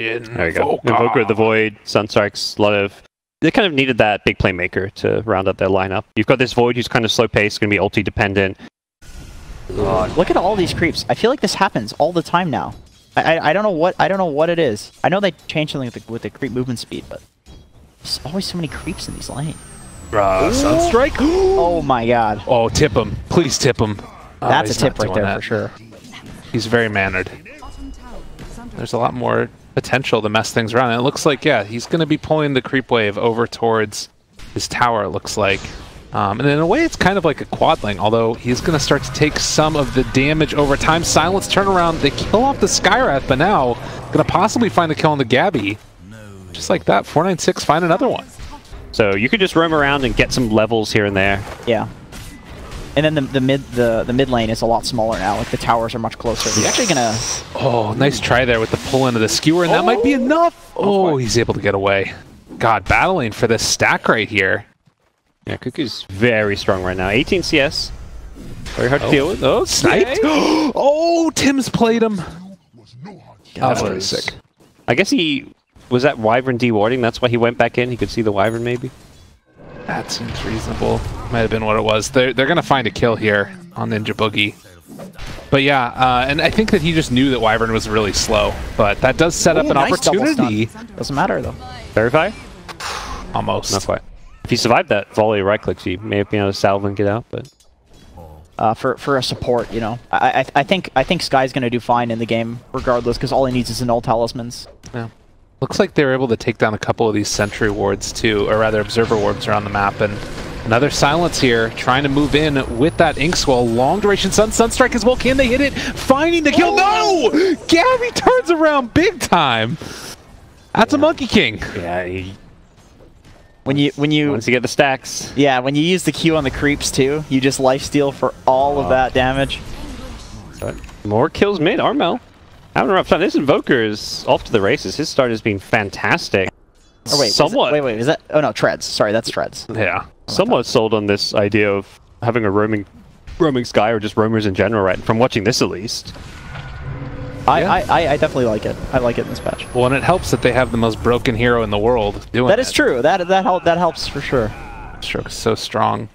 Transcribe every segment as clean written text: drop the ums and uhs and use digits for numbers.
There you go. Invoker, the Void, Sunstrikes, a lot of... They kind of needed that big playmaker to round up their lineup. You've got this Void who's kind of slow paced, going to be ulti dependent. Look at all these creeps. I feel like this happens all the time now. I don't know what it is. I know they changed something with the creep movement speed, but there's always so many creeps in these lanes. Sunstrike? Oh my god. Oh, tip him. Please tip him. That's a tip right there for sure. He's very mannered. There's a lot more potential to mess things around. And it looks like, yeah, he's going to be pulling the creep wave over towards his tower, it looks like. And in a way, it's kind of like a quad lane, although he's going to start to take some of the damage over time. Silence turnaround. They kill off the Skywrath, but now going to possibly find the kill on the Gabbi. Just like that, 496, find another one. So you could just roam around and get some levels here and there. Yeah. And then the mid lane is a lot smaller now. Like the towers are much closer. He's actually gonna. Oh, nice try there with the pull into the skewer, and that might be enough. Oh, he's able to get away. God, battling for this stack right here. Yeah, Kuku's very strong right now. 18 CS. Very hard to deal with. Oh, sniped. Oh, Tim's played him. That was very sick. I guess he was at Wyvern dewarding. That's why he went back in. He could see the Wyvern maybe. That seems reasonable. Might have been what it was. They're going to find a kill here on ninjaboogie. But yeah, and I think that he just knew that Wyvern was really slow. But that does set up an opportunity. Doesn't matter though. Verify? Almost. Not quite. If he survived that volley right clicks, he may have been able to salve and get out. But for a support, you know, I think Sky's going to do fine in the game regardless because all he needs is an all talismans. Yeah. Looks like they were able to take down a couple of these sentry wards too, or rather observer wards around the map. And another silence here, trying to move in with that Inkswell. Long duration Sunstrike as well. Can they hit it? Finding the kill. No! Gabbi turns around big time. That's a Monkey King. Yeah. When you once you get the stacks. Yeah, when you use the Q on the creeps too, you just lifesteal for all of that damage. But more kills mid, Armel. Having a rough time. This Invoker is off to the races. His start has been fantastic. Oh wait, somewhat. Wait, is that? Oh no, TrEdO. Sorry, that's TrEdO. Yeah, somewhat sold on this idea of having a roaming Sky or just roamers in general, right? From watching this at least. I definitely like it. I like it in this patch. Well, and it helps that they have the most broken hero in the world doing that. That is true. That helps for sure. Stroke is so strong.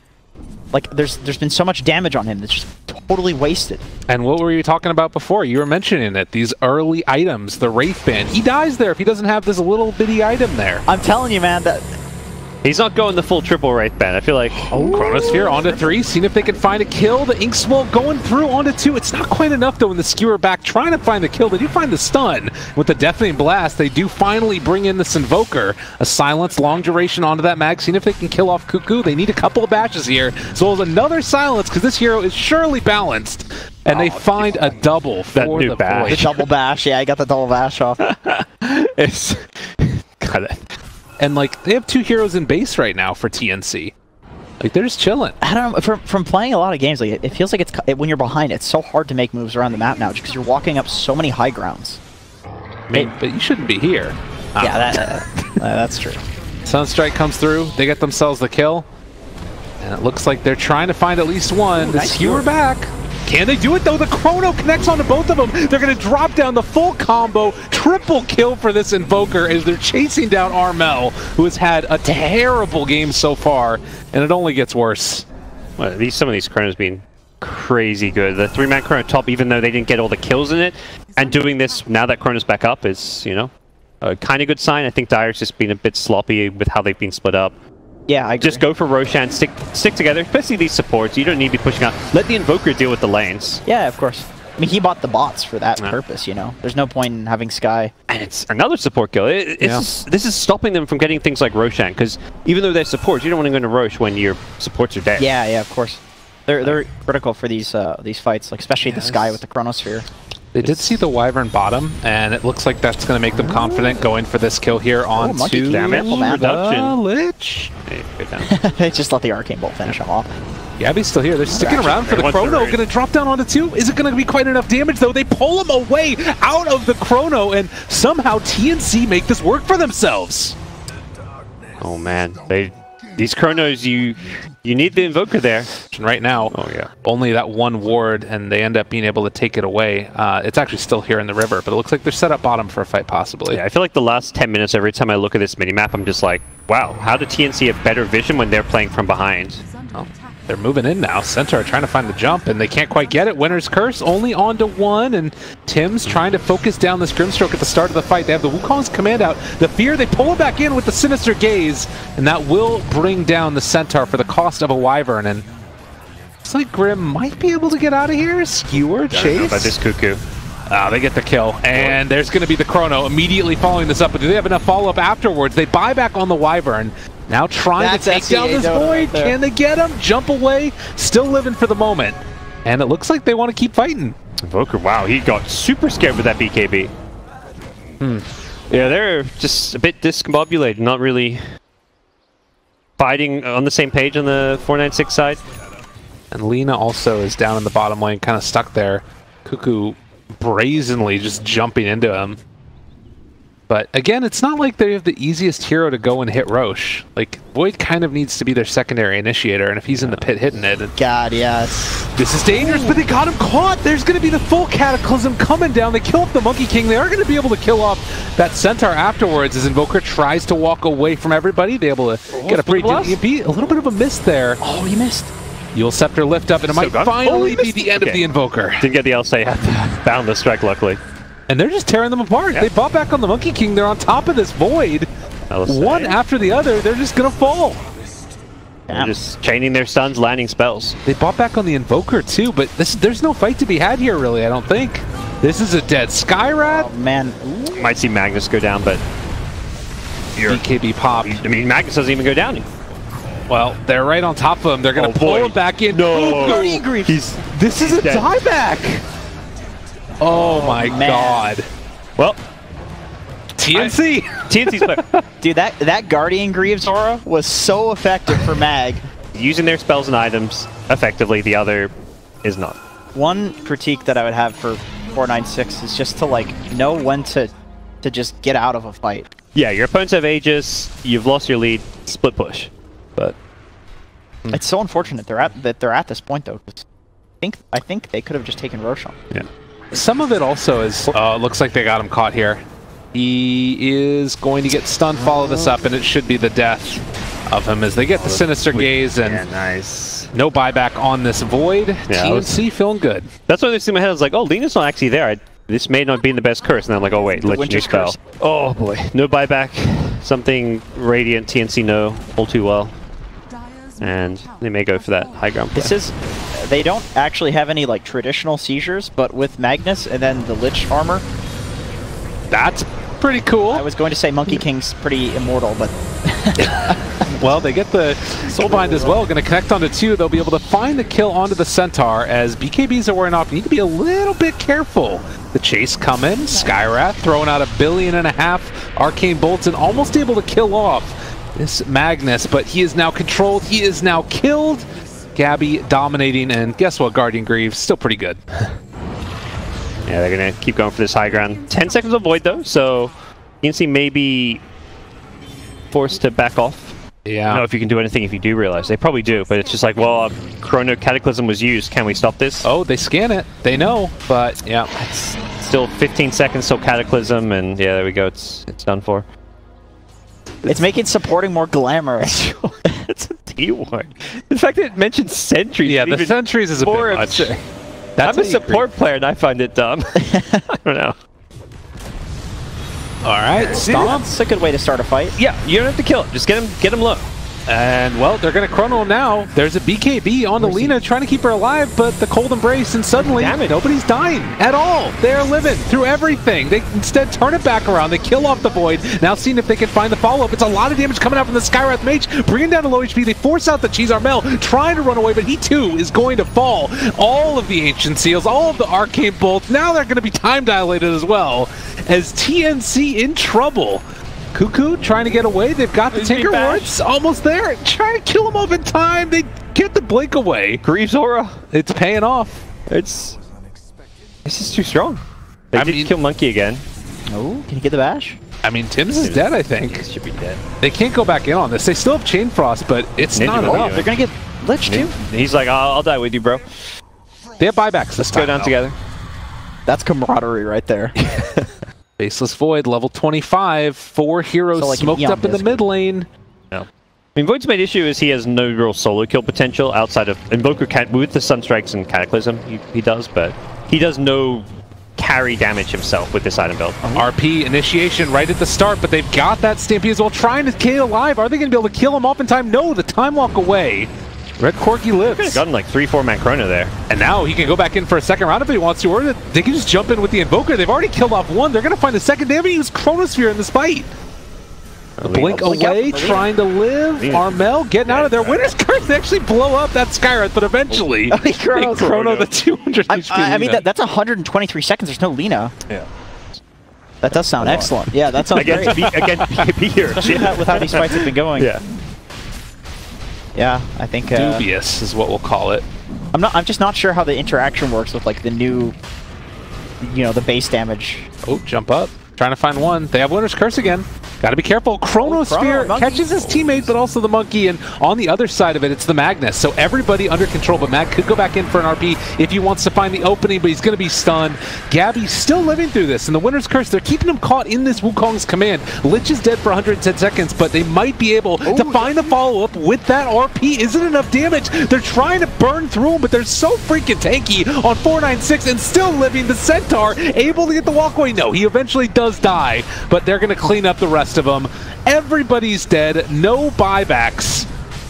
Like there's been so much damage on him that's just totally wasted. And what were you talking about before? You were mentioning it. These early items, the Wraith Band. He dies there if he doesn't have this little bitty item there. I'm telling you, man, that he's not going the full triple Wraith Band. I feel like Chronosphere onto 3, seeing if they can find a kill. The Inkswell going through onto 2. It's not quite enough though in the skewer back, trying to find the kill. They do find the stun. With the Deafening Blast, they do finally bring in this Invoker. A silence, long duration onto that mag, seeing if they can kill off Kuku. They need a couple of bashes here, as well as another silence, because this hero is surely balanced. And they find a double for the bash. The double bash, yeah, I got the double bash off. It's... Got it. And like they have 2 heroes in base right now for TNC. Like they're just chilling. I don't know. From playing a lot of games, like it feels like when you're behind, it's so hard to make moves around the map now, just because you're walking up so many high grounds. I mean, but you shouldn't be here. Yeah, that's true. Sunstrike comes through. They get themselves the kill, and it looks like they're trying to find at least one. The skewer back. Can they do it though? The Chrono connects onto both of them. They're going to drop down the full combo. Triple kill for this Invoker as they're chasing down Armel, who has had a terrible game so far, and it only gets worse. Well, some of these Chronos been crazy good. The 3-man Chrono top, even though they didn't get all the kills in it, and doing this now that Chrono's back up is, you know, a kind of good sign. I think Dire's just been a bit sloppy with how they've been split up. Yeah, I agree. Just go for Roshan, stick together, especially these supports. You don't need to be pushing out. Let the Invoker deal with the lanes. Yeah, of course. I mean, he bought the bots for that purpose, you know? There's no point in having Sky. And it's another support kill. This is stopping them from getting things like Roshan, because even though they're supports, you don't want to go into Rosh when your supports are dead. Yeah, of course. They're critical for these fights, like especially the Sky with the Chronosphere. They did see the Wyvern bottom, and it looks like that's going to make them confident going for this kill here on to the Lich. They just let the Arcane Bolt finish him off. Gabbi's still here. They're sticking around for the Chrono. Going to drop down onto 2. Is it going to be quite enough damage, though? They pull him away out of the Chrono, and somehow TNC make this work for themselves. Oh, man. They These chronos, you need the Invoker there. And right now, Oh yeah. only that one ward, and they end up being able to take it away. It's actually still here in the river, but it looks like they're set up bottom for a fight, possibly. Yeah, I feel like the last 10 minutes, every time I look at this minimap, I'm just like, wow, how did TNC have better vision when they're playing from behind? Oh, they're moving in now. Centaur trying to find the jump, and they can't quite get it. Winner's Curse only on to one, and Tim's trying to focus down this Grimstroke at the start of the fight. They have the Wukong's command out. The Fear, they pull it back in with the Sinister Gaze, and that will bring down the Centaur for the cost of a Wyvern. And looks like Grim might be able to get out of here. Skewer, Chase. About this Kuku. They get the kill, and there's going to be the Chrono immediately following this up. But do they have enough follow-up afterwards? They buy back on the Wyvern. Now trying to take down this Void. Can they get him? Jump away. Still living for the moment. And it looks like they want to keep fighting. Invoker, wow, he got super scared with that BKB. Yeah, they're just a bit discombobulated, not really fighting on the same page on the 496 side. And Lina also is down in the bottom lane, kind of stuck there. Kuku brazenly just jumping into him. But again, it's not like they have the easiest hero to go and hit Roche. Like, Void kind of needs to be their secondary initiator, and if he's in the pit hitting it... God, yes. This is dangerous, but they got him caught! There's going to be the full Cataclysm coming down. They kill off the Monkey King. They are going to be able to kill off that Centaur afterwards as Invoker tries to walk away from everybody. They're able to get a pretty good EMP. A little bit of a miss there. Oh, he missed. You'll Scepter lift up, and it might finally be the end of the Invoker. Didn't get the LSA, had to bound the strike, luckily. And they're just tearing them apart. Yeah. They bought back on the Monkey King. They're on top of this Void. One after the other, they're just going to fall. They're just chaining their stuns, landing spells. They bought back on the Invoker too, but there's no fight to be had here, really, I don't think. This is a dead Skyrat. Oh, man. Might see Magnus go down, but... BKB pop. I mean, Magnus doesn't even go down. Well, they're right on top of him. They're going to pull him back in. No! This is a dieback! Oh my god. Well, TNC! TNC's player. Dude, that Guardian Greaves aura was so effective for Mag. Using their spells and items effectively, the other is not. One critique that I would have for 496 is just to like know when to just get out of a fight. Yeah, your opponents have Aegis, you've lost your lead, split push. But it's so unfortunate they're at this point though. I think they could have just taken Roche on. Yeah. Some of it also is, looks like they got him caught here. He is going to get stunned, follow this up, and it should be the death of him as they get the Sinister Gaze and nice. No buyback on this Void. Yeah, TNC feeling good. That's what I was in my head. I was like, oh, Lina's not actually there. This may not be the best curse. And I'm like, oh wait, Legendary spell. Oh boy. No buyback. Something Radiant, TNC no, all too well. And they may go for that high ground play. This is... They don't actually have any like traditional seizures, but with Magnus and then the Lich armor. That's pretty cool. I was going to say Monkey King's pretty immortal, but... Well, they get the Soulbind as well. Going to connect onto two. They'll be able to find the kill onto the Centaur as BKBs are wearing off. You need to be a little bit careful. The chase coming. Skyrath throwing out 1.5 billion. Arcane Bolts and almost able to kill off this Magnus, but he is now controlled. He is now killed. Gabbi dominating, and guess what, Guardian Greaves, still pretty good. Yeah, they're going to keep going for this high ground. 10 seconds of Void, though, so TNC may be forced to back off. Yeah. I don't know if you can do anything if you do realize. They probably do, but it's just like, well, Chrono Cataclysm was used. Can we stop this? Oh, they scan it. They know, but yeah. It's still 15 seconds till Cataclysm, and yeah, there we go. It's done for. It's making supporting more glamorous. It's a T1. The fact that it mentions sentries. Yeah, the sentries is a bit much. I'm a support player and I find it dumb. I don't know. Alright, Stomp. That's a good way to start a fight. Yeah, you don't have to kill him. Just get him low. And, well, they're going to chrono him now. There's a BKB on Lina trying to keep her alive, but the Cold Embrace, and suddenly nobody's dying at all. They're living through everything. They instead turn it back around. They kill off the Void. Now seeing if they can find the follow-up. It's a lot of damage coming out from the Skyrath Mage, bringing down to low HP. They force out the Cheese Armel, trying to run away, but he too is going to fall. All of the Ancient Seals, all of the Arcane Bolts, now they're going to be time dilated as well, as TNC in trouble. Kuku trying to get away. They've got the Tinker Wards almost there. Trying to kill him off in time. They get the blink away. Greaves aura. It's paying off. This is too strong. They did kill Monkey again. Oh, can he get the bash? I mean, Tim's is dead, I think. He should be dead. They can't go back in on this. They still have Chain Frost, but it's not enough. They're gonna get Lich too. He's like, I'll die with you, bro. They have buybacks this time. Go down together. That's camaraderie right there. Faceless Void, level 25. 4 heroes So, like, smoked up in the mid lane. No. I mean, Void's main issue is he has no real solo kill potential outside of Invoker with the Sunstrikes and Cataclysm. He does, but he does no carry damage himself with this item build. RP initiation right at the start, but they've got that Stampede as well, trying to stay alive. Are they going to be able to kill him off in time? No, the time walk away. Red Corgi lives. Could have gotten like 3-4 man chrono there. And now he can go back in for a second round if he wants to, or they can just jump in with the Invoker. They've already killed off one. They're going to find the second. They haven't used Chronosphere in this fight. The blink away, trying to live. Armel getting out of there. Winner's Curse, they actually blow up that Skywrath, but eventually they chrono the 200 HP. I mean, that's 123 seconds. There's no Lina. Yeah. That does sound excellent. Yeah, that sounds great. Against BKB here. With how these fights have been going. Yeah. Yeah, I think dubious is what we'll call it. I'm just not sure how the interaction works with like the new, the base damage. Oh, jump up. Trying to find one. They have Winner's Curse again. Got to be careful. Chronosphere catches his teammate, but also the monkey. And on the other side of it, it's the Magnus. So everybody under control, but Mag could go back in for an RP if he wants to find the opening, but he's going to be stunned. Gabbi's still living through this, and the Winner's Curse, they're keeping him caught in this Wukong's command. Lich is dead for 110 seconds, but they might be able to find a follow-up with that RP. Isn't enough damage. They're trying to burn through him, but they're so freaking tanky on 496 and still living. The Centaur able to get the walkway. No, he eventually does die, but they're going to clean up the rest of them. Everybody's dead, no buybacks,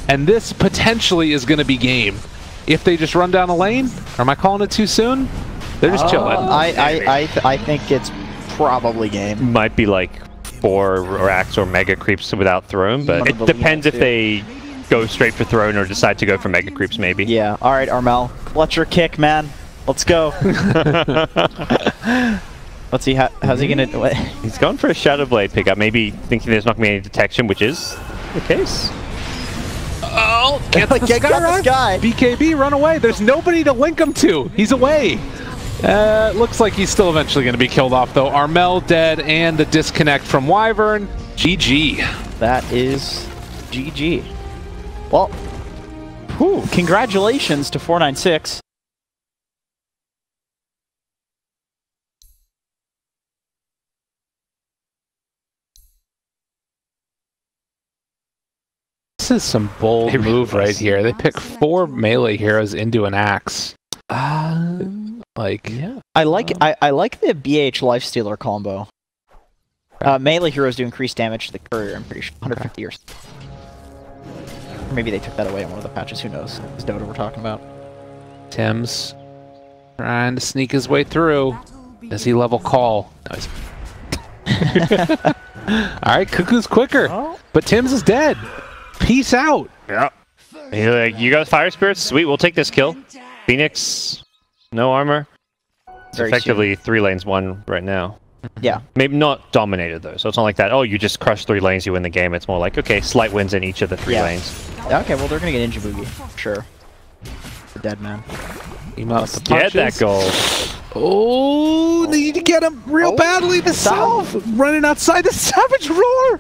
and this potentially is going to be game. If they just run down a lane, or am I calling it too soon? They're just chilling. I think it's probably game. Might be like 4 racks or mega creeps without throne, but it depends if they go straight for throne or decide to go for mega creeps maybe. Yeah, alright Armel, let your kick, man. Let's go. Let's see, how's he gonna do it? He's going for a Shadow Blade pickup, maybe thinking there's not going to be any detection, which is the case. Oh, get the Sky. BKB, run away. There's nobody to link him to. He's away. Looks like he's still eventually going to be killed off, though. Armel dead, and the disconnect from Wyvern. GG. That is GG. Well, congratulations to 496. This is some bold move right here. They pick 4 melee heroes into an axe. I like the BH Lifestealer combo. Melee heroes do increased damage to the courier, I'm pretty sure. 150 years. Or maybe they took that away in one of the patches, who knows? It's DotA we're talking about. Tim's trying to sneak his way through. Does he level call? Nice. Alright, Kuku's quicker, but Tim's is dead. Peace out. Yeah. You're like, you got Fire Spirits? Sweet, we'll take this kill. Phoenix, no armor. It's effectively 3 lanes won right now. Yeah. Maybe not dominated though, so it's not like that, oh, you just crush 3 lanes, you win the game. It's more like, okay, slight wins in each of the 3 lanes. Okay, well, they're gonna get ninjaboogie. Sure. The dead man. Get that goal. Oh, they need to get him real badly. The South running outside the Savage Roar.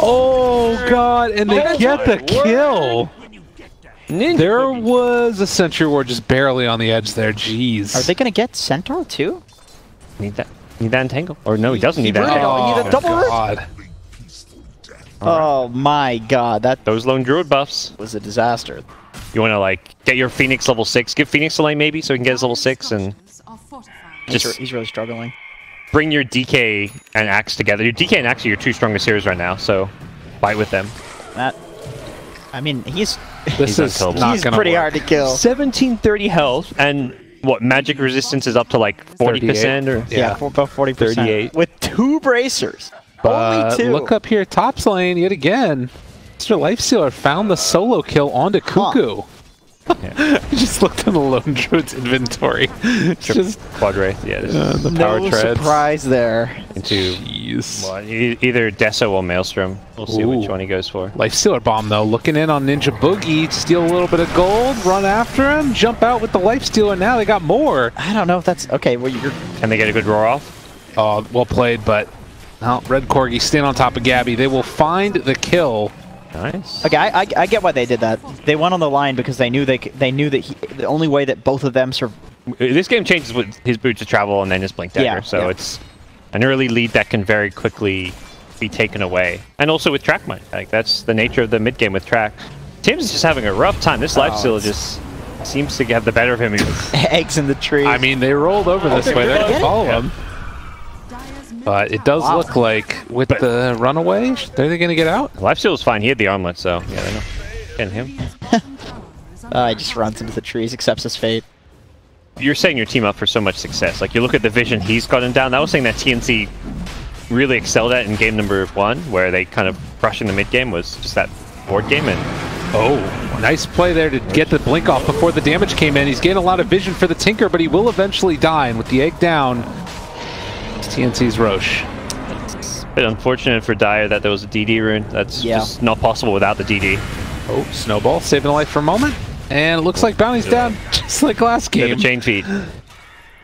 Oh, God. And they get the kill. There was a Sentry Ward just barely on the edge there. Jeez. Are they going to get Centaur too? Need that entangle. Or no, he doesn't need that. Oh, need a double God. Oh, my God. Those Lone Druid buffs was a disaster. You want to, like, get your Phoenix level 6. Give Phoenix a lane, maybe, so he can get his level 6, and he's really struggling. Bring your DK and Axe together. Your DK and Axe are your 2 strongest heroes right now, so fight with them. I mean, he's pretty hard to kill. 1730 health, and what, magic resistance is up to, like, 40%? Or yeah, about 40%. 38. With 2 bracers. Only 2. Look up here, top lane yet again. Mr. Lifestealer found the solo kill onto Kuku. Yeah. I just looked in the Lone Druid's inventory. It's just Quadwraith, yeah. The power treads. Surprise there. Into either Deso or Maelstrom. We'll see which one he goes for. Lifestealer Bomb, though, looking in on Ninjaboogie, steal a little bit of gold, run after him, jump out with the Lifestealer. Now they got more. I don't know if that's okay. Well, Can they get a good roar off? Oh, well played, but Now, Red Corgi staying on top of Gabbi. They will find the kill. Nice. Okay, I get why they did that. They went on the line because they knew that the only way that both of them This game changes with his boots of travel and then his blink dagger, Yeah, so yeah. it's an early lead that can very quickly be taken away. And also with track mine, like that's the nature of the mid game with track. Tim's just having a rough time. This lifesteal just seems to have the better of him. eggs in the tree. I mean, they rolled over this way. They're going to follow him. But it does look like with the runaway, they're going to get out. Lifesteal was fine. He had the armlet, so yeah, they know. Getting him. He just runs into the trees, accepts his fate. You're setting your team up for so much success. Like, you look at the vision he's gotten down. That was something that TNC really excelled at in game number 1, where they kind of crushing the mid game was just that board game. And oh, nice play there to get the blink off before the damage came in. He's getting a lot of vision for the Tinker, but he will eventually die. And with the egg down, it's TNC's Roche. it's a bit unfortunate for Dire that there was a DD rune. That's just not possible without the DD. Oh, Snowball saving a life for a moment. And it looks like Bounty's down, just like last game. Bit of a chain feed.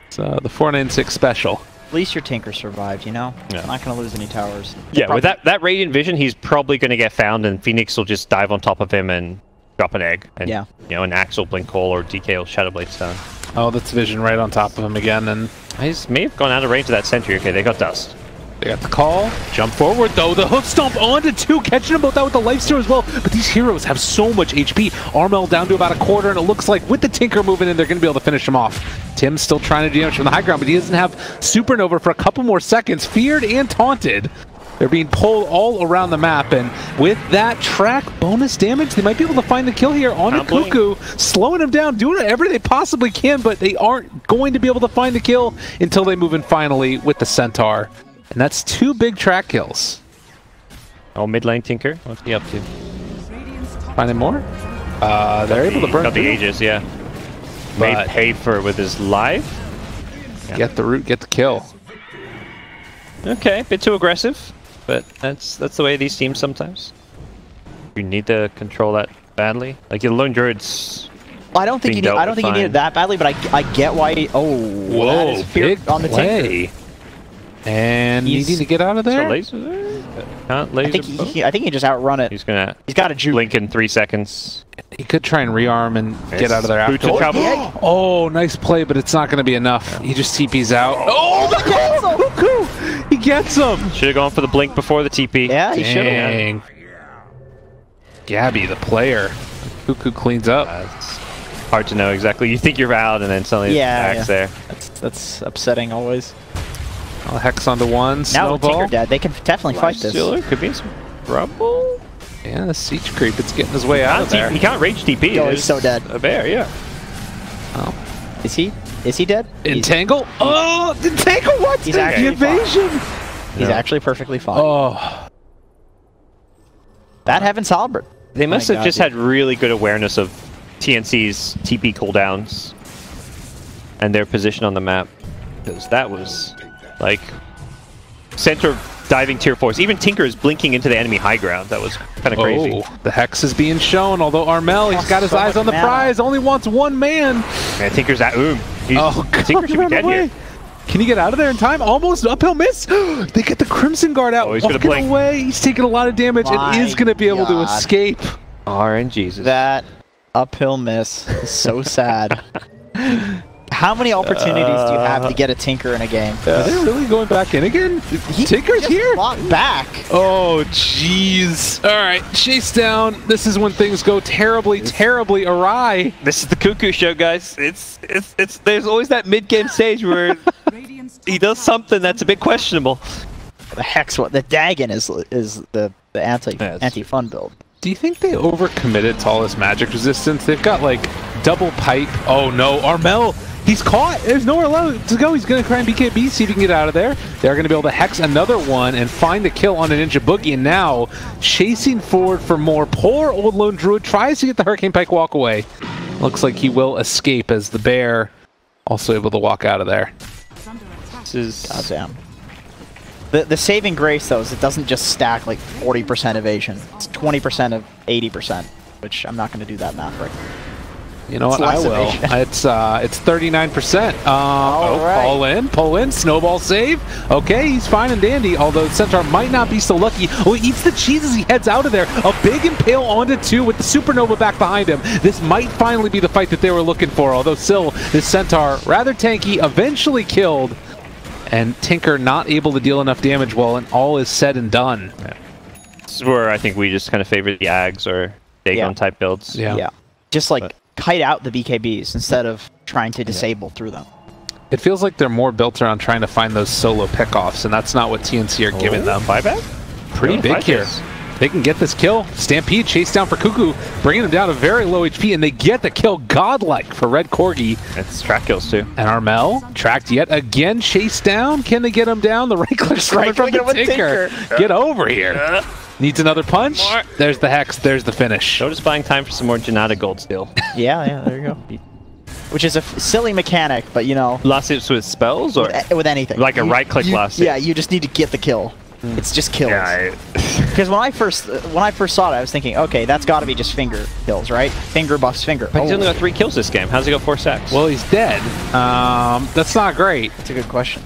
It's the 496 special. At least your Tinker survived, you know? Yeah. Not going to lose any towers. Yeah, with that Radiant Vision, he's probably going to get found, and Phoenix will just dive on top of him and drop an egg. And, you know, an Axe will blink Coal or DK will Shadow Blade Stone. Oh, that's Vision right on top of him again, and He's may have gone out of range of that sentry. Okay, they got Dust. they got the call. Jump forward, though. The hook stomp onto 2, catching him both out with the lifesteal as well. But these heroes have so much HP. Armel down to about a quarter, and it looks like with the Tinker moving in, they're going to be able to finish him off. Tim's still trying to do damage from the high ground, but he doesn't have Supernova for a couple more seconds. Feared and taunted. They're being pulled all around the map, and with that track bonus damage, they might be able to find the kill here on the Kuku, slowing him down, doing whatever they possibly can, but they aren't going to be able to find the kill until they move in finally with the Centaur. And that's 2 big track kills. Oh, mid lane Tinker. What's he up to? Finding more? They're able to burn got the through. Aegis, yeah. May But pay for it with his life. get the root, get the kill. Okay, a bit too aggressive, but that's the way of these teams sometimes. You need to control that badly. Like your lone druids. I don't think you need. I don't think you need it that badly, but I get why. Whoa, that is big on the Tinker. And needing to get out of there. Laser there? Can't laser. I think he just outrun it. He's gonna. He's got a juke. Blink in 3 seconds. He could try and rearm and get out of there after. Oh, nice play, but it's not going to be enough. He just TP's out. Oh, the Kuku! He gets him! Should have gone for the blink before the TP. Yeah, he should have. Gabbi, the player. Kuku cleans up. It's hard to know exactly. You think you're out, and then suddenly the axe there. That's upsetting always. I'll hex onto 1. Now with Snowball. Tinker dead, they can definitely fight this. Could be some trouble. Yeah, the siege creep. It's getting his way out of there. He can't rage TP. Oh, he's so dead. A bear, yeah. Oh. Is he? Is he dead? Entangle? Oh, Entangle what? He's The actually evasion! He's actually perfectly fine. Oh. Bad heavens, Halbert. They must have just had really good awareness of TNC's TP cooldowns and their position on the map. Because that was, like, center of diving tier 4s. Even Tinker is blinking into the enemy high ground. That was kind of crazy. Oh, the hex is being shown, although Armel, he's got his eyes on the prize, only wants 1 man. Man, Tinker's at Tinker should be dead here. Can he get out of there in time? Almost uphill miss. They get the Crimson Guard out. Oh, he's gonna blink. Away. He's taking a lot of damage and is going to be able to escape. RNGesus. That uphill miss is so sad. How many opportunities do you have to get a Tinker in a game? Are they really going back in again? Tinker's here? Back. Oh, jeez. All right, chase down. This is when things go terribly, terribly awry. This is the Kuku show, guys. It's there's always that mid-game stage where he does something that's a bit questionable. The Hex, what the Dagon is the anti-fun build. Do you think they overcommitted to all this magic resistance? They've got like double pipe. Oh no, Armel. He's caught. There's nowhere left to go. He's going to try and BKB, see if he can get out of there. They're going to be able to hex another one and find the kill on a ninjaboogie. And now, chasing forward for more. Poor old lone druid tries to get the Hurricane Pike walk away. Looks like he will escape as the bear also able to walk out of there. This is... Goddamn. The saving grace, though, is it doesn't just stack like 40% evasion. It's 20% of 80%, which I'm not going to do that math right now. You know what? I will. It's 39%. Right. Pull in, snowball save. Okay, he's fine and dandy. Although Centaur might not be so lucky. Oh, he eats the cheese as he heads out of there. A big impale onto 2 with the supernova back behind him. This might finally be the fight that they were looking for. Although still, this Centaur rather tanky, eventually killed, and Tinker not able to deal enough damage when all is said and done. Yeah. This is where I think we just kind of favor the Ags or Dagon type builds. Yeah. Just like kite out the BKBs instead of trying to disable through them. It feels like they're more built around trying to find those solo pickoffs, and that's not what TNC are giving them. Buyback? Pretty big here. They can get this kill. Stampede chase down for Kuku, bringing him down to very low HP, and they get the kill godlike for Red Corgi. It's track kills too. And Armel tracked yet again, chased down. Can they get him down? The right click's coming from the Tinker. Get over here. Needs another punch. There's the Hex. There's the finish. Notice buying time for some more Janata gold still. Yeah, there you go. Which is a silly mechanic, but you know. Last hits with spells or with anything. Like a right click last hit. Yeah, you just need to get the kill. It's just kills. Yeah. Because when I first saw it, I was thinking, okay, that's got to be just finger kills, right? Finger buffs finger. But he's only got 3 kills this game. How's he got 4 sacks? Well, he's dead. That's not great. That's a good question.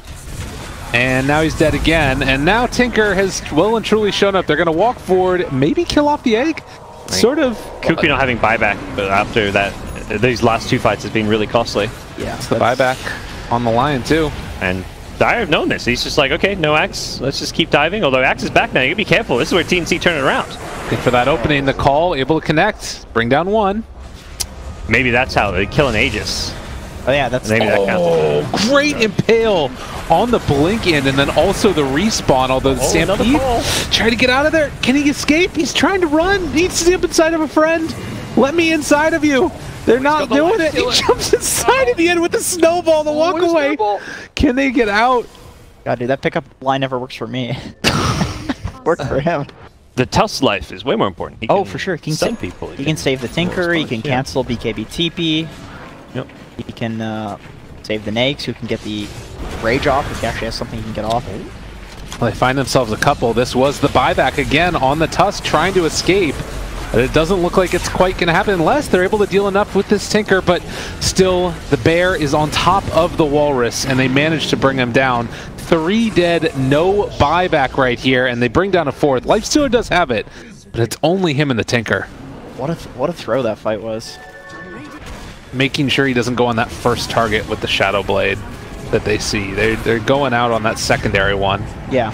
And now he's dead again. And now Tinker has well and truly shown up. They're going to walk forward, maybe kill off the egg. Sort of. Kuku not having buyback, but after that, these last 2 fights has been really costly. Yeah, it's the buyback on the line too. And Dire have known this. He's just like, okay, no Axe. Let's just keep diving. Although Axe is back now. You gotta be careful. This is where TNC turn it around. Good for that opening. The call, able to connect. Bring down 1. Maybe that's how they kill an Aegis. Oh yeah, that's maybe that counts. Oh, great impale on the blink end, and then also the respawn. Although the Stampede trying to get out of there. Can he escape? He's trying to run. Needs to jump inside of a friend. Let me inside of you. They're not doing it. He jumps inside at the end with the snowball, the walk away. Can they get out? God, dude, that pickup line never works for me. Worked for him. The Tusk life is way more important. Oh, for sure. He can save people. He can save the Tinker. He can cancel BKB TP. Yep. He can save the Nags, who can get the Rage off if he actually has something he can get off. Well, they find themselves a couple. This was the buyback again on the Tusk, trying to escape. But it doesn't look like it's quite going to happen unless they're able to deal enough with this Tinker, but still, the Bear is on top of the Walrus, and they manage to bring him down. 3 dead, no buyback right here, and they bring down a 4th. Lifestealer does have it, but it's only him and the Tinker. What a throw that fight was. Making sure he doesn't go on that first target with the Shadow Blade that they see. They're going out on that secondary one. Yeah.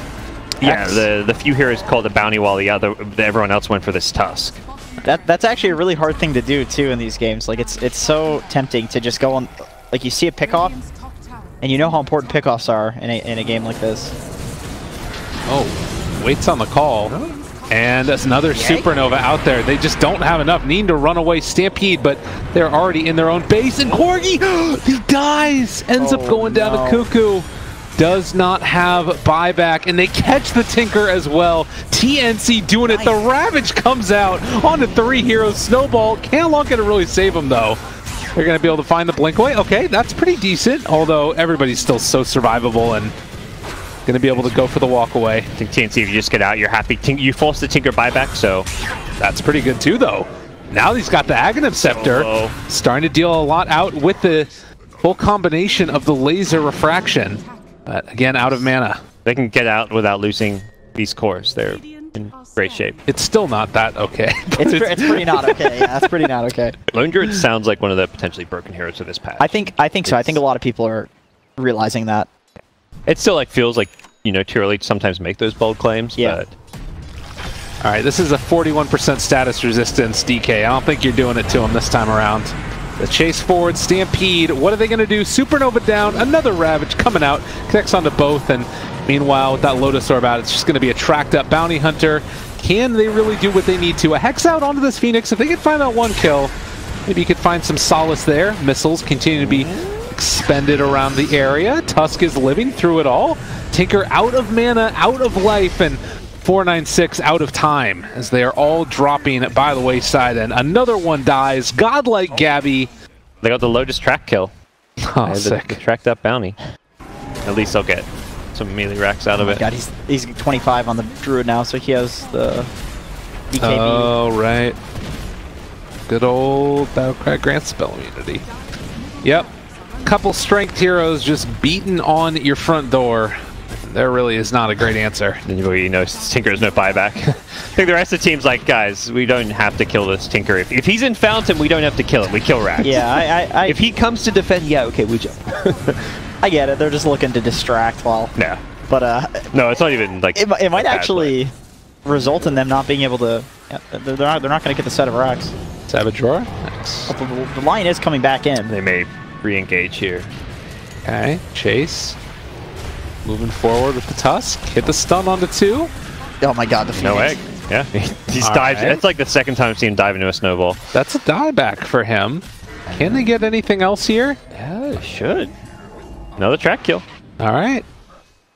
Yeah, the few heroes called a bounty while everyone else went for this Tusk. That's actually a really hard thing to do too in these games. Like it's so tempting to just go on, like you see a pickoff, and you know how important pickoffs are in a game like this. Oh, waits on the call. And that's another supernova out there. They just don't have enough. Need to run away Stampede, but they're already in their own base. And Corgi, he dies. Ends up going down to Kuku. Does not have buyback, and they catch the Tinker as well. TNC doing it. The Ravage comes out onto 3 heroes. Snowball can't look at it really save him though. They're going to be able to find the blink away. Okay, that's pretty decent, although everybody's still so survivable and going to be able to go for the walk away. I think TNC, if you just get out, you're happy. You force the Tinker buyback, so that's pretty good too though. Now he's got the Aghanim Scepter, starting to deal a lot out with the full combination of the laser refraction. But again, out of mana. They can get out without losing these cores. They're in great shape. It's still not that okay. It's pretty not okay. Yeah, that's pretty not okay. Lone Druid sounds like one of the potentially broken heroes of this patch. I think so. I think a lot of people are realizing that. It still like feels like, you know, too early to sometimes make those bold claims. Yeah. But all right, this is a 41% status resistance DK. I don't think you're doing it to him this time around. The chase forward, Stampede, what are they going to do? Supernova down, another Ravage coming out, connects onto both, and meanwhile, with that Lotus Orb out, it's just going to be a tracked up Bounty Hunter. Can they really do what they need to? A Hex out onto this Phoenix. If they can find that 1 kill, maybe you could find some solace there. Missiles continue to be expended around the area. Tusk is living through it all. Tinker out of mana, out of life, and 496 out of time as they are all dropping by the wayside, and another one dies. Godlike Gabbi. They got the Lotus track kill. Oh, sick. The tracked up bounty. At least they'll get some melee racks out of it. God, he's 25 on the Druid now, so he has the BKB. Oh, right. Good old Battlecry grant spell immunity. Yep. Couple strength heroes just beating on your front door. There really is not a great answer. You know, Tinker has no buyback. I think the rest of the team's like, guys, we don't have to kill this Tinker. If he's in Fountain, we don't have to kill him. We kill Rax. Yeah, if he comes to defend, yeah, okay, we jump. I get it. They're just looking to distract while... Yeah. But, no, it's not even, like... It might actually result in them not being able to... Yeah, they're not going to get the set of Rax. Savage Roar? Nice. The line is coming back in. They may re-engage here. Okay, Chase. Moving forward with the Tusk. Hit the stun onto 2. Oh my god, the Phoenix. No egg. Yeah. He's dived. Right. That's like the second time I've seen him dive into a snowball. That's a dieback for him. Can they get anything else here? Yeah, they should. Another track kill. All right.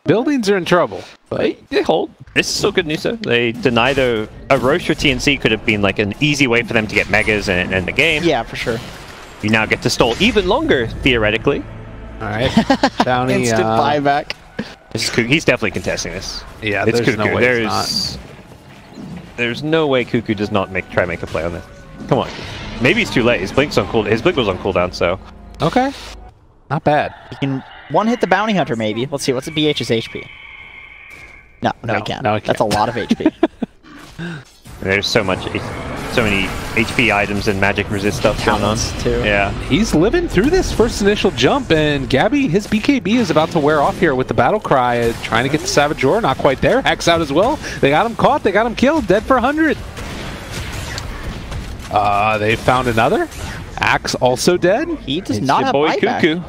Buildings are in trouble. But they hold. This is still good news, though. They deny a Roche or TNC could have been like an easy way for them to get megas and the game. Yeah, for sure. You now get to stall even longer, theoretically. All right. Bounty. Instant buyback. This is Kuku. He's definitely contesting this. Yeah, it's there's Kuku. no way he's not. There's no way Kuku does not try to make a play on this. Come on. Maybe he's too late. His blink's on cooldown. His blink was on cooldown, so. Okay. Not bad. He can one-hit the bounty hunter, maybe. Let's see. What's the BH's HP? No, he can't. No, he can't. That's a lot of HP. There's so many HP items and magic resist stuff going on too. Yeah, he's living through this first initial jump, and Gabbi, his BKB is about to wear off here with the battle cry, trying to get the Savage Roar. Not quite there. Hex out as well. They got him caught. They got him killed. Dead for 100. They found another. Axe also dead. He does not have buyback. Kuku.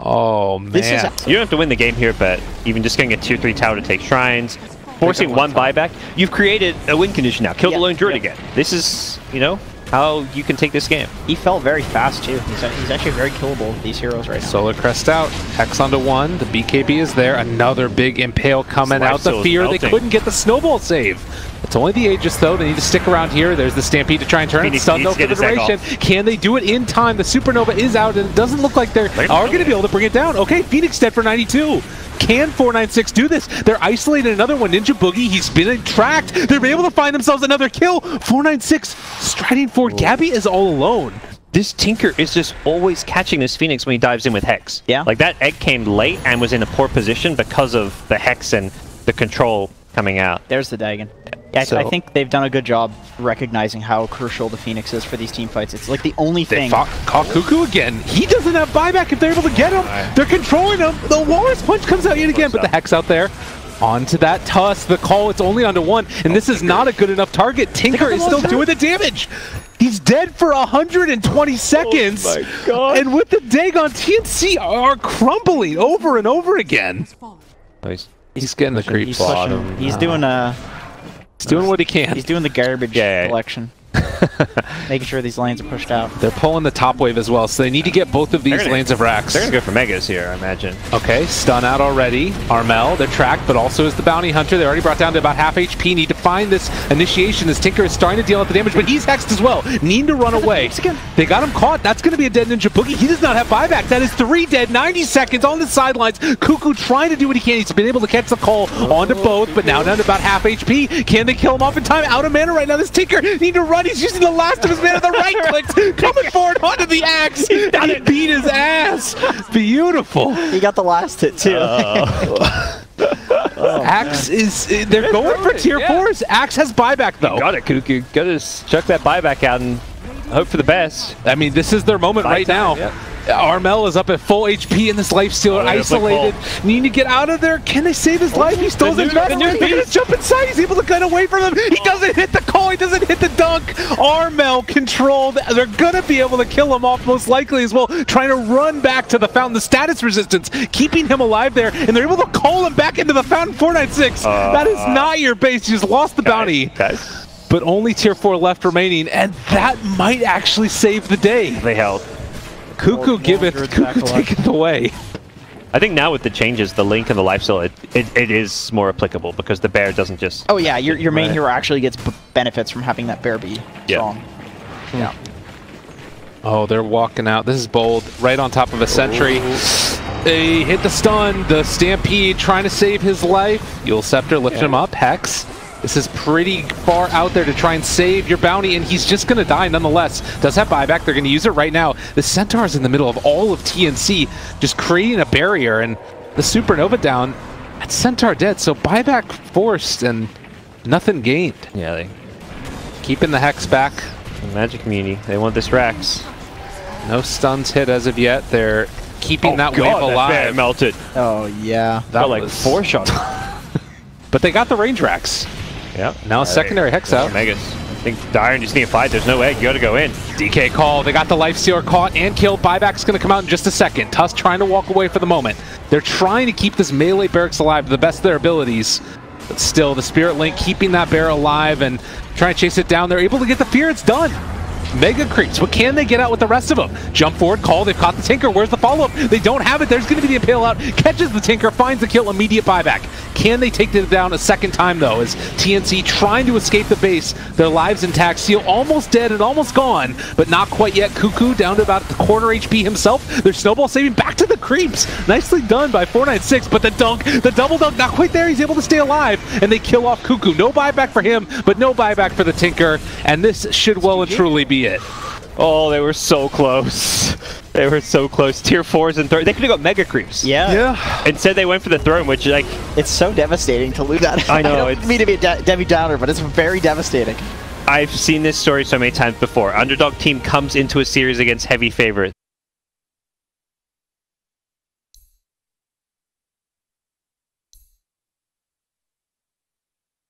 Oh man, you don't have to win the game here, but even just getting a tier 3 tower to take shrines. Forcing one buyback, you've created a win condition now. Kill the lone druid again. This is, you know, how you can take this game. He felt very fast too. He's actually very killable with these heroes right now. Solar Crest out. Hex onto 1. The BKB is there. Another big Impale coming out. The fear they couldn't get the snowball save. It's only the Aegis though. They need to stick around here. There's the Stampede to try and turn it. Stun though for the duration. Can they do it in time? The Supernova is out, and it doesn't look like they are going to be able to bring it down. Okay, Phoenix dead for 92. Can 496 do this? They're isolated another one. Ninjaboogie, he's been tracked. They're able to find themselves another kill. 496 striding forward. Gabbi is all alone. This Tinker is just always catching this Phoenix when he dives in with Hex. Yeah. Like that egg came late and was in a poor position because of the Hex and the control coming out. There's the Dagon. Yeah, I think they've done a good job recognizing how crucial the Phoenix is for these team fights. It's like the only thing. They caught Kuku again. He doesn't have buyback if they're able to get him. They're controlling him. The Walrus Punch comes out yet again, but the Hex out there. Onto that Tusk. The call, it's only onto 1, and this is not a good enough target. Tinker is still doing the damage. He's dead for 120 seconds. Oh my god. And with the Dagon, TNC are crumbling over and over again. He's getting the creep bottom. He's doing He's doing what he can. He's doing the garbage collection. Making sure these lanes are pushed out. They're pulling the top wave as well, so they need to get both of these lanes of Rax. They're going to go for Megas here, I imagine. Okay, stun out already. Armel, they're tracked, but also is the Bounty Hunter. They're already brought down to about half HP. Need to find this initiation. This Tinker is starting to deal out the damage, but he's hexed as well. Need to run away. They got him caught. That's going to be a dead Ninjaboogie. He does not have buyback. That is 3 dead, 90 seconds on the sidelines. Kuku trying to do what he can. He's been able to catch the call onto both, but now down to about half HP. Can they kill him off in time? Out of mana right now. This Tinker need to run. He's using the last of his mana. The right clicks coming forward onto the axe. He beat his ass. Beautiful. He got the last hit too. Axe is, they're going for tier 4s. Axe has buyback though. You got it, Kuku. Gotta chuck that buyback out and hope for the best. I mean, this is their moment right now. Yeah. Armel is up at full HP in this Lifestealer, isolated. Need to get out of there. Can they save his life? He still doesn't matter. They're going to jump inside. He's able to cut away from them. He doesn't hit the call. He doesn't hit the dunk. Armel controlled. They're going to be able to kill him off most likely as well. Trying to run back to the fountain. The status resistance keeping him alive there. And they're able to call him back into the fountain. 496. That is not your base. You just lost the bounty. But only tier 4 left remaining. And that might actually save the day. They held. Kuku giveth, Kuku taketh away. I think now with the changes, the Link and the Lifesteal, it is more applicable because the bear doesn't just... Oh yeah, your main hero actually gets benefits from having that bear be strong. Yeah. Oh, they're walking out. This is bold. Right on top of a sentry. They hit the stun. The Stampede trying to save his life. Yule Scepter lifting him up. Hex. This is pretty far out there to try and save your bounty, and he's just going to die nonetheless. Does have buyback. They're going to use it right now. The Centaur is in the middle of all of TNC, just creating a barrier, and the Supernova down. That's Centaur dead, so buyback forced and nothing gained. Yeah, they keeping the Hex back. Magic Muni. They want this Rax. No stuns hit as of yet. They're keeping that wave alive. That melted. Oh yeah, That like 4 shots. But they got the range Rax. Yep. Now a secondary Hex out. Megas. I think Dire just need to fight. There's no way. You gotta go in. DK call. They got the Lifestealer caught and killed. Buyback's going to come out in just a second. Tusk trying to walk away for the moment. They're trying to keep this melee barracks alive to the best of their abilities. But still, the Spirit Link keeping that bear alive and trying to chase it down. They're able to get the fear. It's done. Mega creeps. What can they get out with the rest of them? Jump forward, call. They've caught the Tinker. Where's the follow-up? They don't have it. There's going to be the Impale out. Catches the Tinker, finds the kill, immediate buyback. Can they take it down a second time, though, as TNC trying to escape the base? Their lives intact. SeeL almost dead and almost gone, but not quite yet. Kuku down to about the quarter HP himself. Their snowball saving back to the creeps. Nicely done by 496, but the dunk, the double dunk, not quite there. He's able to stay alive, and they kill off Kuku. No buyback for him, but no buyback for the Tinker, and this should well and truly be it. Oh, they were so close. They were so close. Tier 4s and 3s. They could have got mega creeps. Yeah. Instead, they went for the throne, which, like... It's so devastating to lose that. I know. I don't mean to be a Debbie Downer, but it's very devastating. I've seen this story so many times before. Underdog team comes into a series against heavy favorite.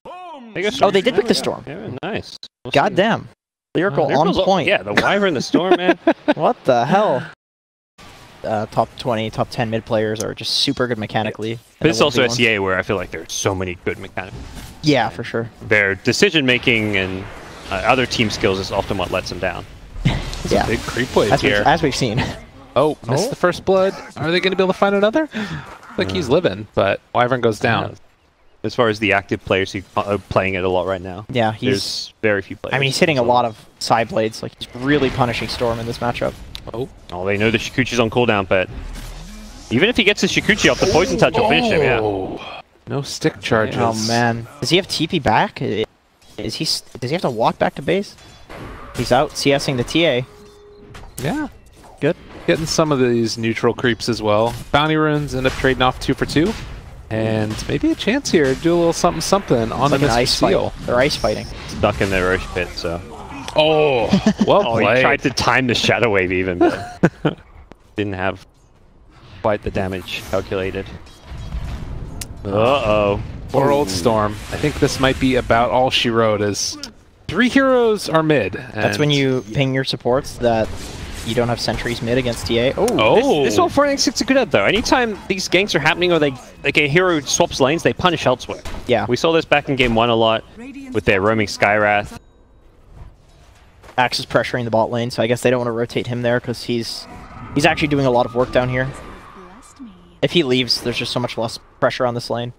Oh, they did pick the Storm. Yeah, nice. We'll Goddamn. Lyrical on point. Yeah, the Wyvern, the Storm, man. What the hell? Top 20, top 10 mid players are just super good mechanically. But it's also SEA where I feel like there's so many good mechanics. Yeah, for sure. Their decision making and other team skills is often what lets them down. Yeah. Big creep wave here. As we've seen. Oh, missed the first blood. Are they going to be able to find another? Like he's living, but Wyvern goes down. As far as the active players who are playing it a lot right now. Yeah, there's very few players. I mean, he's hitting a lot of side blades. Like, he's really punishing Storm in this matchup. Oh, they know the Shikuchi's on cooldown, but even if he gets his Shikuchi off, the Poison Touch will finish him, yeah. No stick charges. Oh, man. Does he have TP back? Does he have to walk back to base? He's out CSing the TA. Yeah. Good. Getting some of these neutral creeps as well. Bounty runes end up trading off 2 for 2. And maybe a chance here to do a little something on like the ice SeeL. They're ice fighting. Stuck in their Roche pit, so. Oh, well played. He tried to time the Shadow Wave even, but didn't have quite the damage calculated. Uh-oh. Poor old Storm. I think this might be about all she wrote, as 3 heroes are mid. That's when you ping your supports that you don't have sentries mid against TA. This whole 496 is good at though. Anytime these ganks are happening or they like a hero swaps lanes, they punish elsewhere. Yeah. We saw this back in game 1 a lot with their roaming Skywrath. Axe is pressuring the bot lane, so I guess they don't want to rotate him there because he's actually doing a lot of work down here. If he leaves, there's just so much less pressure on this lane.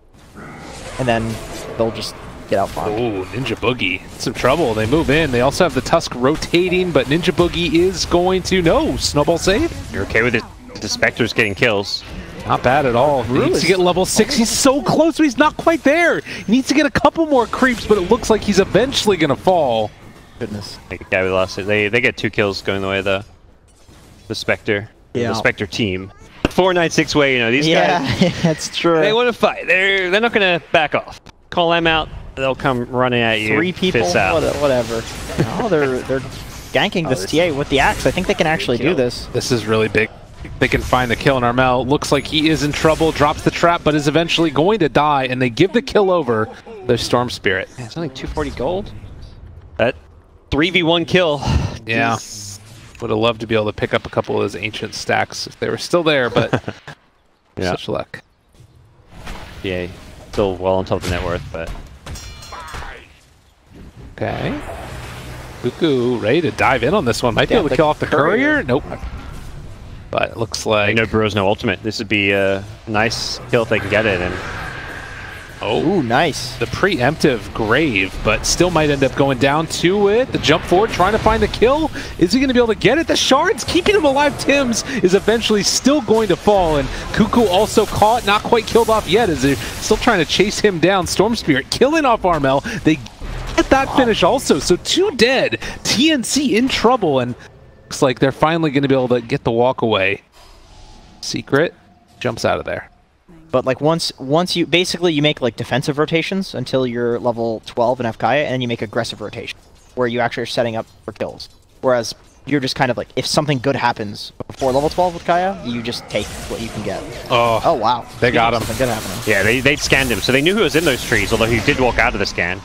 And then they'll just get out farmed. Oh, ninjaboogie. Some trouble. They move in. They also have the Tusk rotating, but ninjaboogie is going to... No! Snowball save? You're okay with it? The Spectre's getting kills. Not bad at all. He needs to get level 6. He's so close, but he's not quite there. He needs to get a couple more creeps, but it looks like he's eventually going to fall. Goodness. Gabbi lost it. They get 2 kills going the way of the Spectre. Yeah. The Spectre team. 496 way, you know, these guys... Yeah, that's true. They want to fight. They're not going to back off. Call them out. They'll come running at you. 3 people, whatever. Oh, they're ganking this TA with the axe. I think they can actually do this. This is really big. They can find the kill, and Armel looks like he is in trouble, drops the trap, but is eventually going to die, and they give the kill over their Storm Spirit. Yeah, it's only 240 gold. That 3v1 kill. Yeah. Would have loved to be able to pick up a couple of those ancient stacks if they were still there, but yeah. Such luck. Yeah, still well on top of the net worth, but... Okay. Kuku ready to dive in on this one. Might be able to kill off the courier. Nope. But it looks like... I know Burrow's no ultimate. This would be a nice kill if they can get it. And Oh, Ooh, nice. the preemptive grave, but still might end up going down to it. The jump forward, trying to find the kill. Is he going to be able to get it? The shards keeping him alive. Tims is eventually still going to fall, and Kuku also caught, not quite killed off yet, as they're still trying to chase him down. Storm Spirit killing off Armel. They get that finish also, so 2 dead. TNC in trouble, and looks like they're finally going to be able to get the walk away. Secret jumps out of there. But like once you basically you make like defensive rotations until you're level 12 and have Kaya, and then you make aggressive rotation where you actually are setting up for kills. Whereas you're just kind of like, if something good happens before level 12 with Kaya, you just take what you can get. Oh Wow. They got him. Something good happening. Yeah, they scanned him, so they knew who was in those trees, although he did walk out of the scan.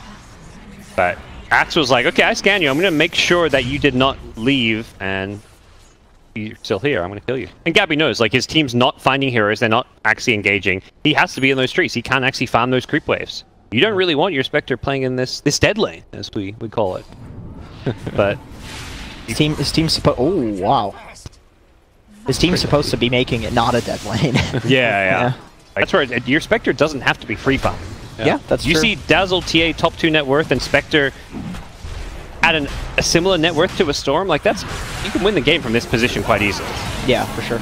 But Axe was like, okay, I scan you. I'm going to make sure that you did not leave, and you're still here. I'm going to kill you. And Gabbi knows, like, his team's not finding heroes. They're not actually engaging. He has to be in those trees. He can't actually farm those creep waves. You don't really want your Spectre playing in this dead lane, as we call it. But His team's supposed. Oh wow. His team's supposed to be making it not a dead lane. yeah. That's right. Your Spectre doesn't have to be free farm. Yeah, that's true. You see Dazzle, TA, top 2 net worth, and Spectre at a similar net worth to a Storm. Like, that's, you can win the game from this position quite easily. Yeah, for sure.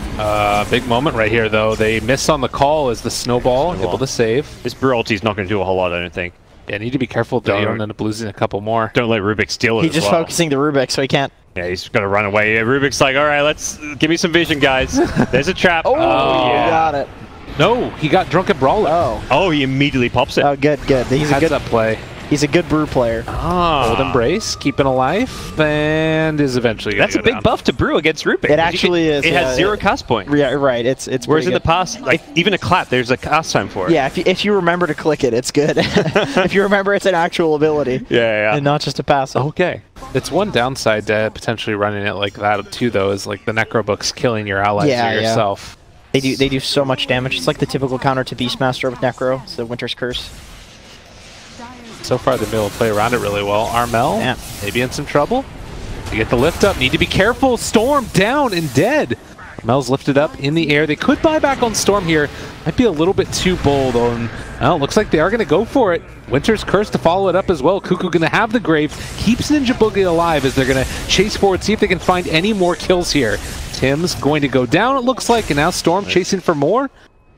Big moment right here, though. They miss on the call as the snowball able to save. This Brew ulti's not going to do a whole lot, I don't think. Yeah, need to be careful that you don't end up losing a couple more. Don't let Rubik steal it. He's just focusing the Rubik, so he can't. Yeah, he's going to run away. Yeah, Rubik's like, all right, let's give me some vision, guys. There's a trap. Oh, yeah. Got it. No, he got Drunken Brawler. Oh, he immediately pops it. Oh, good. He's a good play. He's a good Brew player. Hold Embrace, keeping alive, and is eventually going to That's a big buff to Brew against Rubik. It actually is. It has 0 cast point. Yeah, right. It's whereas in the past, like, even a clap, there's a cast time for it. Yeah, if you remember to click it, it's good. If you remember it's an actual ability. Yeah. And not just a passive. Okay. It's one downside to potentially running it like that too, though, is like the Necrobooks killing your allies or yourself. They do so much damage. It's like the typical counter to Beastmaster with Necro. It's the Winter's Curse. So far, they've been able to play around it really well. Armel, maybe in some trouble. They get the lift up. Need to be careful. Storm down and dead. Armel's lifted up in the air. They could buy back on Storm here. Might be a little bit too bold. Well, looks like they are going to go for it. Winter's Curse to follow it up as well. Kuku going to have the grave. Keeps Ninjaboogie alive as they're going to chase forward, see if they can find any more kills here. Tim's going to go down, it looks like, and now Storm chasing for more.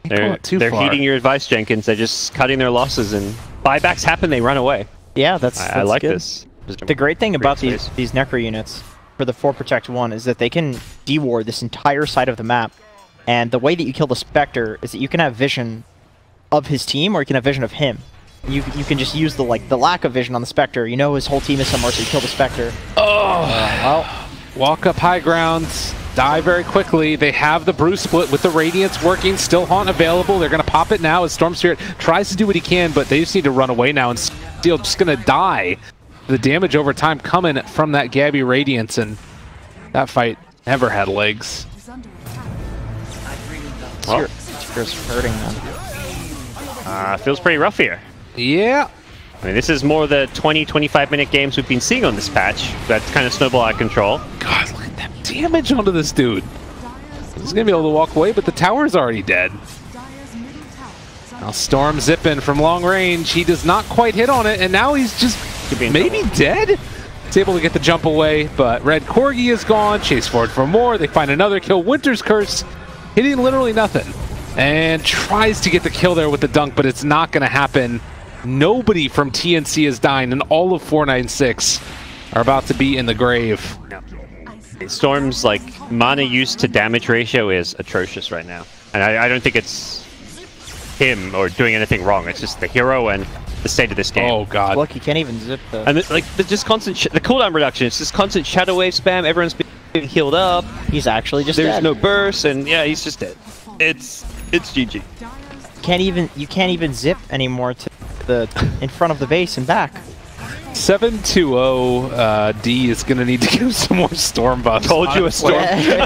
They're heeding your advice, Jenkins. They're just cutting their losses, and buybacks happen, they run away. Yeah, that's I like good. this. The great thing about these Necro units for the 4 Protect 1 is that they can deward this entire side of the map, and the way that you kill the Spectre is that you can have vision of his team, or you can have vision of him. You can just use the lack of vision on the Spectre. You know his whole team is somewhere, so you kill the Spectre. Well, walk up high grounds. Die very quickly. They have the Brew split with the Radiance working. Still Haunt available. They're going to pop it now as Storm Spirit tries to do what he can, but they just need to run away now, and SeeL just going to die. The damage over time coming from that Gabbi Radiance, and that fight never had legs. It's hurting them. Feels pretty rough here. Yeah. I mean, this is more the 20-25 minute games we've been seeing on this patch. That's kind of snowball out of control. God, look at that damage onto this dude. He's going to be able to walk away, but the tower's already dead. Now Storm zipping from long range. He does not quite hit on it, and now he's just maybe dead? He's able to get the jump away, but Red Corgi is gone. Chase forward for more. They find another kill. Winter's Curse hitting literally nothing. And tries to get the kill there with the dunk, but it's not going to happen. Nobody from TNC is dying, and all of 496 are about to be in the grave. Storm's mana use to damage ratio is atrocious right now, and I don't think it's him or doing anything wrong. It's just the hero and the state of this game. Oh god! Look, he can't even zip the. And the just constant the cooldown reduction. It's just constant shadow wave spam. Everyone's being healed up. He's actually just There's dead. no burst, and yeah, he's just dead. It's GG. You can't even zip anymore to the in front of the base and back. 7-2-0 D is going to need to give some more Storm buffs. Told you a Storm. It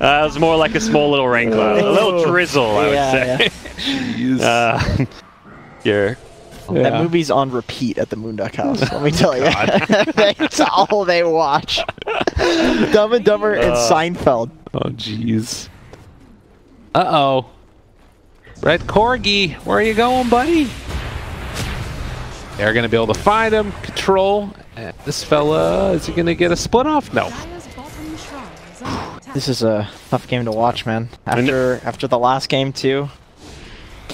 was more like a small little rain cloud. A little drizzle, I would say. Jeez. That movie's on repeat at the Moonduck House, let me tell you. That's all they watch. Dumb and Dumber and Seinfeld. Oh, jeez. Uh-oh. Red Corgi, where are you going, buddy? They're going to be able to find him, control. And this fella, is he going to get a split off? No. This is a tough game to watch, man. After the last game too.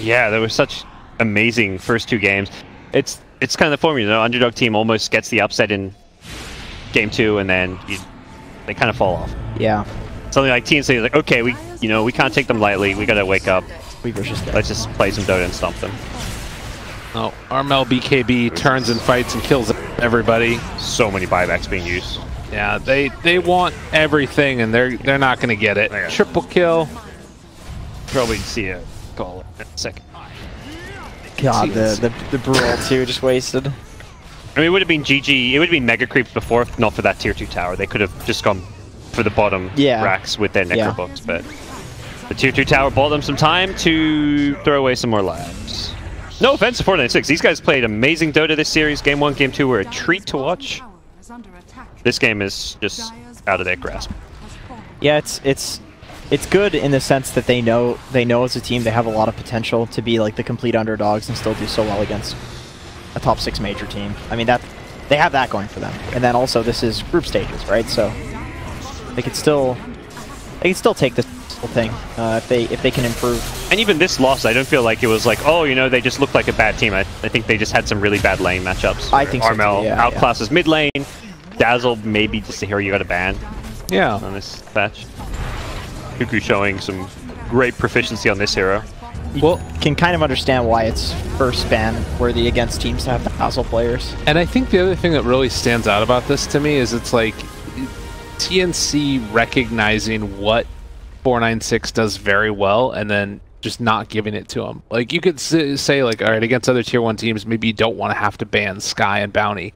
Yeah, there was such amazing first 2 games. It's kind of the formula, you know, underdog team almost gets the upset in game 2, and then they kind of fall off. Yeah. Something like TNC is like, okay, we can't take them lightly. We gotta wake up. Let's just play some Dota and stomp them. Oh, Armel BKB turns and fights and kills everybody. So many buybacks being used. Yeah, they want everything, and they're not going to get it. Yeah. Triple kill. Probably see a call in a second. God, the Brawl too just wasted. I mean, it would have been GG. It would have been mega creeps before, if not for that tier 2 tower. They could have just gone for the bottom racks with their necrobooks, but the tier 2 tower bought them some time to throw away some more lives. No offense to 496. These guys played amazing Dota this series. Game 1, Game 2 were a treat to watch. This game is just out of their grasp. Yeah, it's good in the sense that they know as a team they have a lot of potential to be like the complete underdogs and still do so well against a top 6 major team. I mean, they have that going for them. And then also this is group stages, right? So they could still take this whole thing if they can improve. And even this loss, I don't feel like it was like, oh, you know, they just looked like a bad team. I think they just had some really bad lane matchups. I think Armel so too, yeah, outclasses mid lane. Dazzle maybe just a hero you got to ban. Yeah. On this patch. Kuku showing some great proficiency on this hero. Well, can kind of understand why it's first ban worthy against teams to have the Dazzle players. And I think the other thing that really stands out about this to me is it's like TNC recognizing what 496 does very well and then just not giving it to them. Like, you could say, like, all right, against other tier 1 teams, maybe you don't want to have to ban Sky and Bounty.